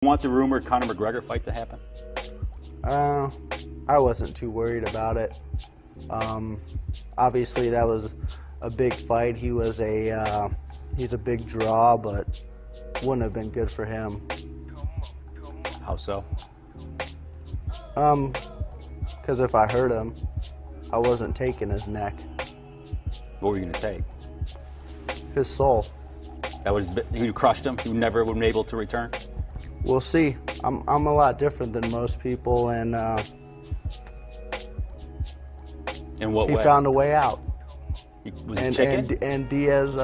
Want the rumored Connor McGregor fight to happen? I wasn't too worried about it. Obviously, that was a big fight. He's a big draw, but wouldn't have been good for him. How so? Because if I hurt him, I wasn't taking his neck. What were you gonna take? His soul. That was you crushed him. You never would have been able to return. We'll see. I'm a lot different than most people, and in what way? He found a way out. Was it chicken? And Diaz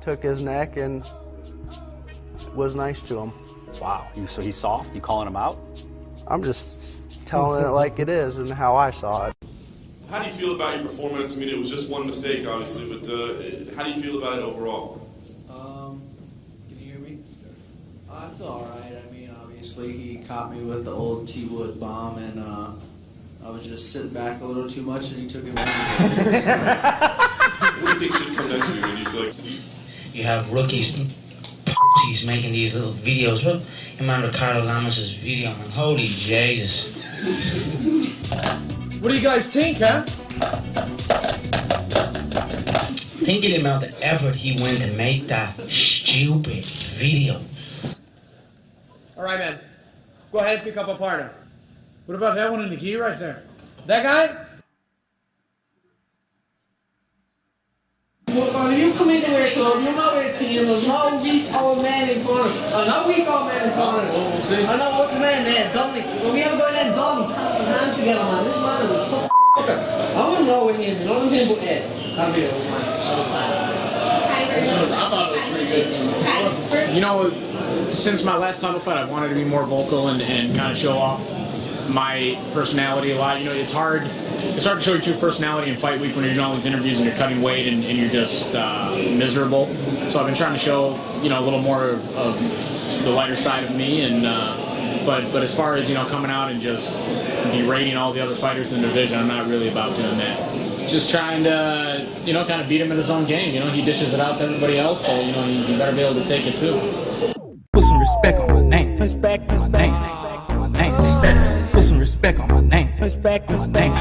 took his neck and was nice to him. Wow. So he's soft? You calling him out? I'm just telling it like it is and how I saw it. How do you feel about your performance? I mean, it was just one mistake, obviously, but how do you feel about it overall? Can you hear me? It's all right. I mean, obviously, he caught me with the old T-Wood bomb, and I was just sitting back a little too much, and he took it away. What do you think should come next year? Do you feel like you have rookies, he's making these little videos? Look, you remember Ricardо Lamas's video? Man, holy Jesus! What do you guys think, huh? Think of the amount of effort he went to make that stupid video. All right, man. Go ahead and pick up a partner. What about that one in the key right there? That guy? When you come into our club, you're not with team. There's no weak old man in corner. No weak old man in corner. We'll see. I know, what's his name, man? Dominic. When we have a guy named Dom, he taps his hands together, man. This man is a tough fucker. I want to know with him. None of him but Ed. That video was man. So bad. I thought it was pretty good. You know, since my last title fight, I've wanted to be more vocal and kind of show off my personality a lot. You know, it's hard to show your true personality in fight week when you're doing all these interviews and you're cutting weight and you're just miserable. So I've been trying to show, you know, a little more of the lighter side of me. And but as far as, you know, coming out and just berating all the other fighters in the division, I'm not really about doing that. Just trying to, you know, kind of beat him in his own game. You know, he dishes it out to everybody else, so, you know, you better be able to take it too. Put some respect on my name. Respect on my name. My name. Put some respect on my name. Respect on my name.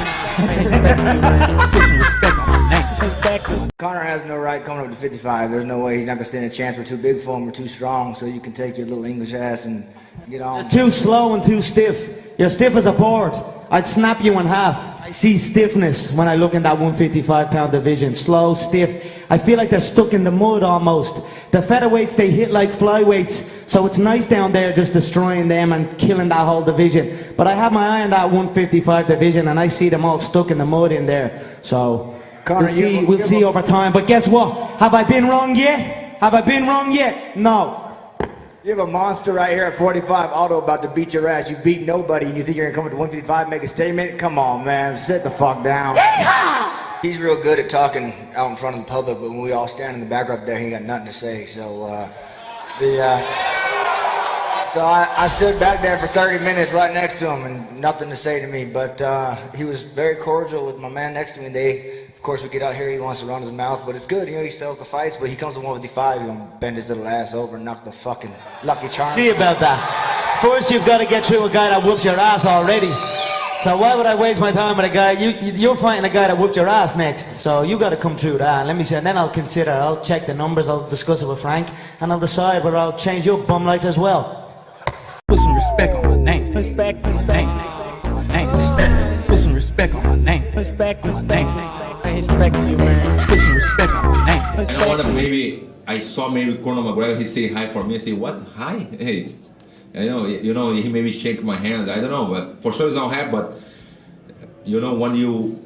Respect you, man. Put some respect on my name. Respect. Conor has no right coming up to 55. There's no way he's not gonna stand a chance. We're too big for him. We're too strong. So you can take your little English ass and get on. Too slow and too stiff. You're stiff as a board. I'd snap you in half. I see stiffness when I look in that 155-pound division. Slow, stiff. I feel like they're stuck in the mud almost. The featherweights, they hit like flyweights. So it's nice down there just destroying them and killing that whole division. But I have my eye on that 155 division and I see them all stuck in the mud in there. So Conor, we'll see over time. But guess what? Have I been wrong yet? Have I been wrong yet? No. You have a monster right here at 45, Aldo, about to beat your ass. You beat nobody, and you think you're gonna come up to 155, make a statement? Come on, man, sit the fuck down. Yeehaw! He's real good at talking out in front of the public, but when we all stand in the background there, he ain't got nothing to say. So, I stood back there for 30 minutes right next to him, and nothing to say to me. But he was very cordial with my man next to me. Of course, we get out here, he wants to run his mouth, but it's good, you know, he sells the fights, but he comes to 155, he's gonna bend his little ass over and knock the fucking Lucky Charm. See about that. First, you've got to get through a guy that whooped your ass already. So why would I waste my time with a guy, you're fighting a guy that whooped your ass next, so you got to come through that, and let me say, and then I'll consider, I'll check the numbers, I'll discuss it with Frank, and I'll decide whether I'll change your bum life as well. Put some respect on my name. Respect on my name. My name. Put some respect on my name. Respect on my name. I respect you, man. Put some respect on my name. I want to I saw Conor McGregor, he say hi for me, I say, what, hi? Hey, you know, he maybe shake my hand, I don't know, but for sure it's not happy, but, you know, when you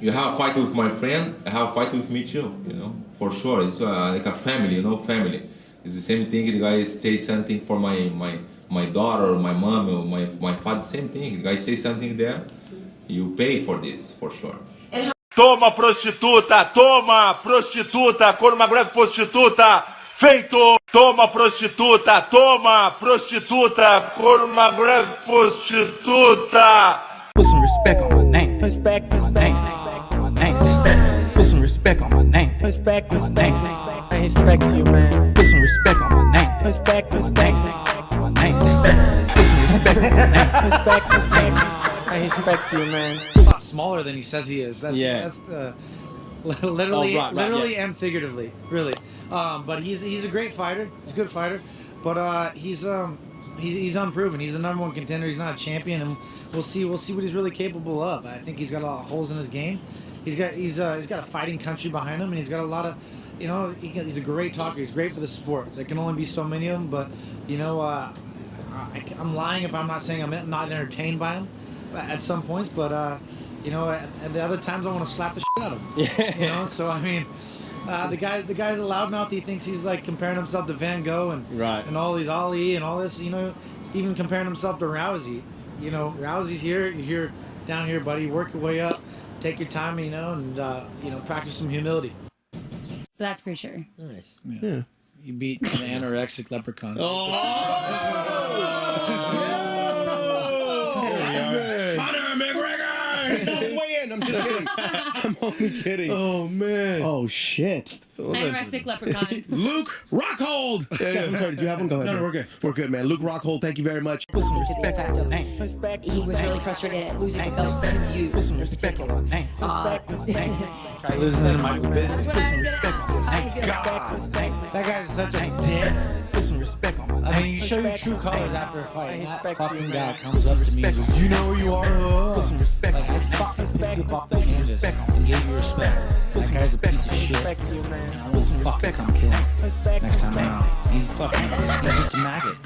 have a fight with my friend, I have a fight with me too, you know, for sure, it's like a family, you know, family. It's the same thing, the guy say something for my daughter, or my mom, or my father, same thing, the guy say something there, you pay for this, for sure. Toma, prostituta! Toma, prostituta! Conor McGregor, prostituta! Feito! Toma, prostituta! Toma, prostituta! Conor McGregor, prostituta! Put some respect on my name. Respect on my name. My name. Put some respect on my name. Respect on my name. I respect you, man. Put some respect on my name. Respect on my name. My name. I respect you, man. A lot smaller than he says he is. That's literally, right, and figuratively, really. But he's a great fighter. He's a good fighter, but he's unproven. He's the #1 contender. He's not a champion, and we'll see what he's really capable of. I think he's got a lot of holes in his game. He's got a fighting country behind him, and he's got a lot of, he's a great talker. He's great for the sport. There can only be so many of them, but I'm lying if I'm not saying I'm not entertained by him at some points, but at the other times I want to slap the shit out of him. So I mean, the guy's a loudmouth. He thinks he's like comparing himself to Van Gogh and all these Ali and all this. Even comparing himself to Rousey. Rousey's here. You're down here, buddy. Work your way up. Take your time, and practice some humility. That's for sure. Nice. Yeah. You beat an anorexic leprechaun. Conor McGregor! Don't weigh in. I'm just kidding. I'm only kidding. Oh, man. Oh, shit. Anorexic leprechaun. Luke Rockhold. Yeah, I'm sorry. Did you have one? Go ahead. No, we're good. We're good, man. Luke Rockhold, thank you very much. He was really frustrated at losing the belt to you in particular. Try losing to Michael Bisping. That's what I was going to ask you. How do you feel about that? That guy's such a dick. I mean, you show your true colors after a fight. And that fucking guy comes up to me and goes, "You know who you are." Like, I fucking picked you up off the canvas and gave you respect. That guy's a piece of shit. And I will fucking come kill him next time around. He's just a maggot.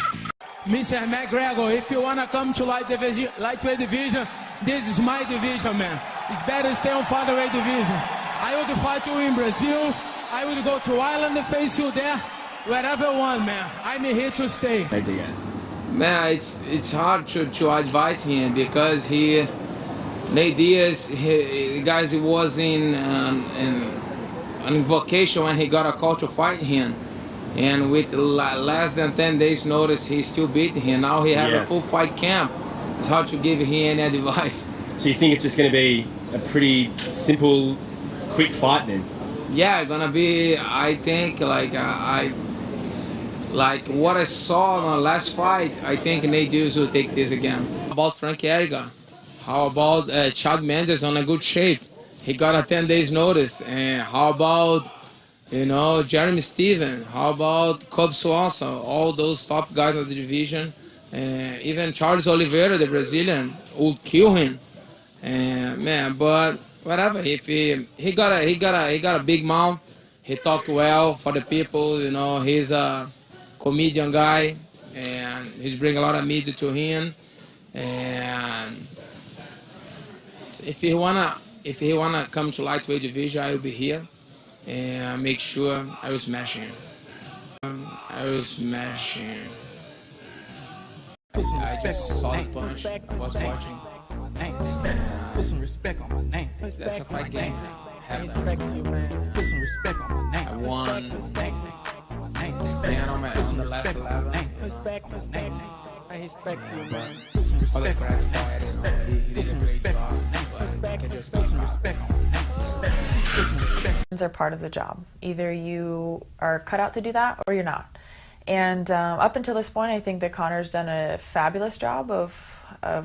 Mr. McGregor, if you wanna come to lightweight division, this is my division, man. It's better stay on featherweight division. I would fight you in Brazil. I would go to Ireland and face you there. Wherever I want, man. I'm here to stay. Thank you, guys. Man, it's hard to advise him because Nate Diaz, he was on vacation when he got a call to fight him. And with less than 10 days notice, he still beat him. Now he have a full fight camp. It's hard to give him any advice. So you think it's just going to be a pretty simple, quick fight then? Yeah, gonna be, I think, like what I saw in the last fight, I think Nate Diaz will take this again. How about Frenkie Edgar? How about Chad Mendes on a good shape? He got a 10 days notice. And how about, Jeremy Steven? How about Cub Swanson? All those top guys of the division. Even Charles Oliveira, the Brazilian, would kill him. Man, but whatever. If he got a big mouth. He talked well for the people. He's a comedian guy, and he's bring a lot of media to him. And if he wanna come to lightweight division, I will be here, and make sure I will smash him. I just saw the punch. I was watching. Put some respect on my name. That's a fight game. I respect you, man. Put some respect on my name. I won. Then on the last 11. I respect you, man. All the cracks fight, he did a great job. Put some respect on my name. Are part of the job. Either you are cut out to do that or you're not. And up until this point, I think that Connor's done a fabulous job of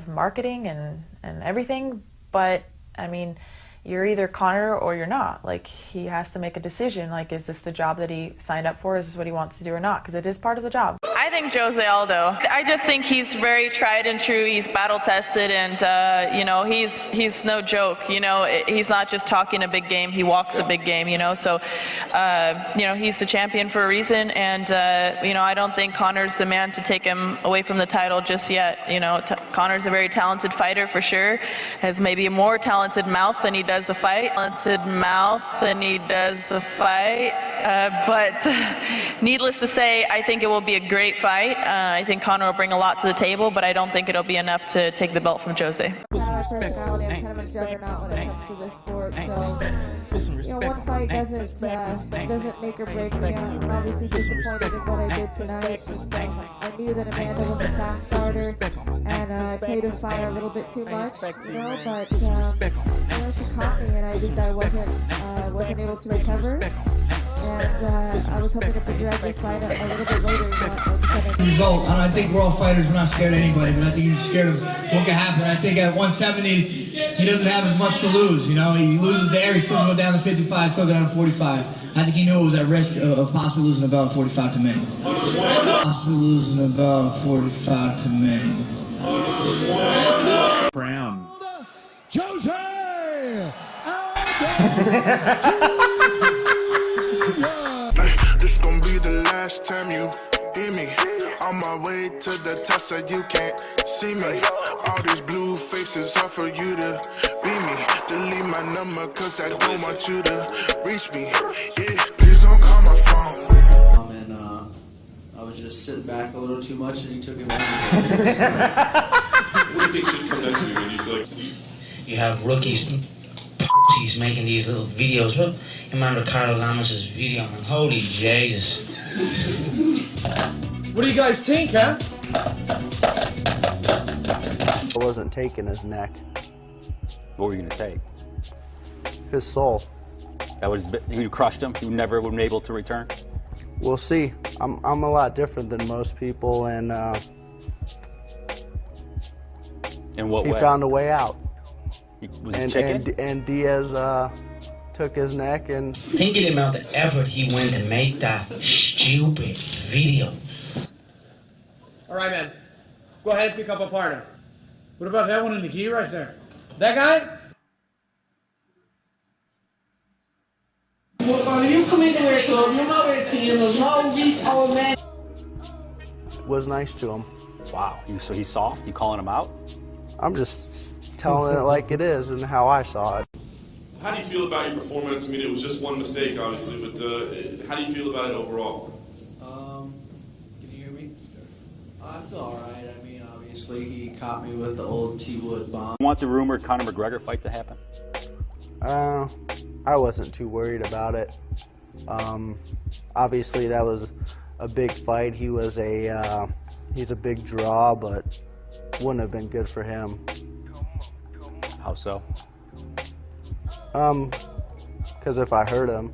marketing and everything. But I mean, you're either Connor or you're not. Like, he has to make a decision. Like, is this the job that he signed up for? Is this what he wants to do or not? Because it is part of the job. I think Jose Aldo. I just think he's very tried and true. He's battle tested, and he's no joke. He's not just talking a big game. He walks a big game. So he's the champion for a reason, and I don't think Connor's the man to take him away from the title just yet. Connor's a very talented fighter for sure. Has maybe a more talented mouth than he does a fight. But needless to say, I think it will be a great fight. I think Conor will bring a lot to the table, but I don't think it'll be enough to take the belt from Jose. Personality, I'm kind of a juggernaut when it comes to this sport, so one fight doesn't make or break me. I'm obviously disappointed in what I did tonight. I knew that Amanda was a fast starter and played with fire a little bit too much, but she caught me and I wasn't able to recover. and I was hoping to progress this fight a little bit later, but result. I think we're all fighters. We're not scared of anybody, but I think he's scared of what could happen. I think at 170, he doesn't have as much to lose. You know, he loses there, he's still go down to 55, still go down to 45. I think he knew it was at risk of possibly losing about 45 to me. Possibly losing about 45 to me. Brown. Jose! This gon' be the last time you hear me. On my way to the top so you can't see me. All these blue faces hard for you to be me. Delete my number cause I don't want you to reach me. Yeah, please don't call my phone. And I was just sitting back a little too much and he took it away. What do you think should come next year? You feel like you have rookies, he's making these little videos. Look, you remember Ricardо Lamas's video? Man, holy Jesus! What do you guys think, huh? I wasn't taking his neck. What were you gonna take? His soul. That was you crushed him. You never would have been able to return. We'll see. I'm a lot different than most people, and in what way? He found a way out. Was it chicken? And Diaz took his neck and. Think of the amount of effort he went to make that stupid video. All right, man. Go ahead and pick up a partner. What about that one in the key right there? That guy? Well, you come in the weight club, you're not with team, there's no weak old man. Was nice to him. Wow. So he's soft? You calling him out? I'm just telling it like it is and how I saw it. How do you feel about your performance? I mean, it was just one mistake, obviously, but how do you feel about it overall? Can you hear me? It's all right. I mean, obviously, he caught me with the old T-Wood bomb. You want the rumored Conor McGregor fight to happen? I wasn't too worried about it. Obviously, that was a big fight. He was he's a big draw, but wouldn't have been good for him. How so? Because if I hurt him,